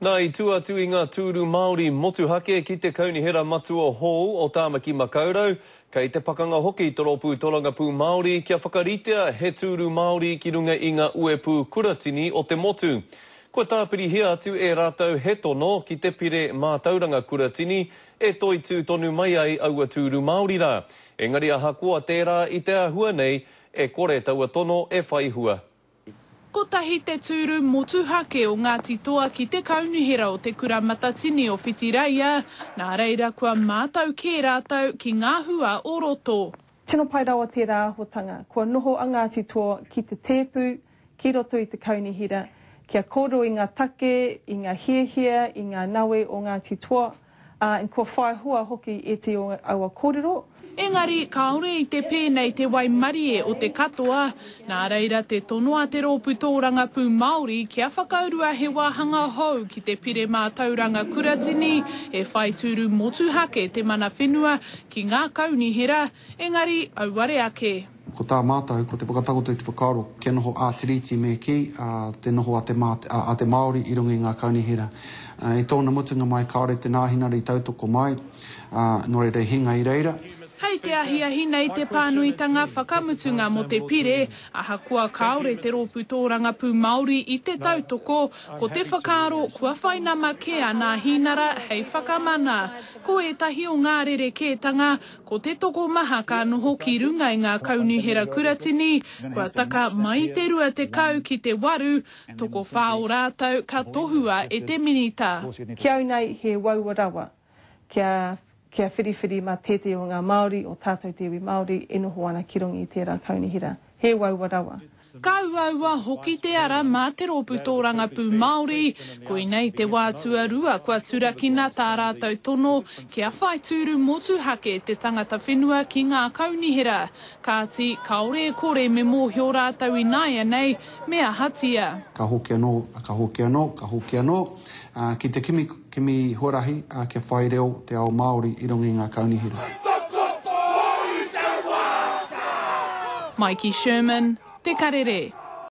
Nā I tuatu I ngā tūru Māori motuhake ki te kaunihera matua hou o Tāmaki Makaurau. Kei te pakanga hoki toropu Torangapū Māori kia whakaritea he tūru Māori ki runga I ngā uepū kuratini o te motu. Kua tāpiri hea atu e rātau he tono ki te pire mātauranga kuratini e toitu tonu mai ai aua tūru Māori rā. Engari aha koa tērā I te ahua nei e kore taua tono e whaihua. Ko tahi te tūru motuhake o Ngāti Toa ki te kaunihera o te kura matatini o Whitiraia, nā reira kua mātau kē rātau ki ngā hua o roto. Tino pai rawa tērā ahotanga, kua noho a Ngāti Toa ki te tēpū, ki roto I te kaunihera, kia koro I ngā take, I ngā hiehia, I ngā nawe o Ngāti Toa, kua whaihua hoki e te o aua kōrero. Engari, kaore I te pēnei te waimarie o te katoa, nā reira te tonoa te rōpū Tōrangapū Māori kia whakaurua he wāhanga hou ki te pire mātauranga kuratini e whai tūru motuhake te mana whenua ki ngā kaunihera, engari auare ake. Ko tā mātau, ko te whakatakoto I te whakaaro, kia noho a tiriti me ki, te noho a te Māori I runga I ngā kaunihera. E tōna mutunga mai kaore te nāhina I tautoko mai, no reira hinga I reira. Hei te ahiahina I te pānuitanga whakamutunga mo te pire, aha kua kaore te rōpū Tōrangapū Māori I te tautoko, ko te whakaaro kua whainama ke ana hinara hei whakamana. Ko e tahi o ngā rere kētanga, ko te toko maha ka noho ki runga I ngā kaunihera kuratini, kua taka mai te rua te kau ki te waru, toko whao rātau ka tohua e te minita. Kia au nei he wauarawa, kia whiriwhiri mā tēte o ngā Māori o tātou te iwi Māori e noho ana ki runga I tērā kaunihera. He wauarawa. Kauaua hoki te ara mā te rōpū Tōrangapū Māori, koinei te wātua rua kua turakina tā rātau tono kia whai tūru motuhake te tangata whenua ki ngā kaunihera. Kāti, kaore kore me mōhio rātau I nāia nei, mea hatia. Ka hoki anō, ki te kimi huarahi kia whai reo te ao Māori I runga I ngā kaunihera. Mikey Sherman, Te Karere.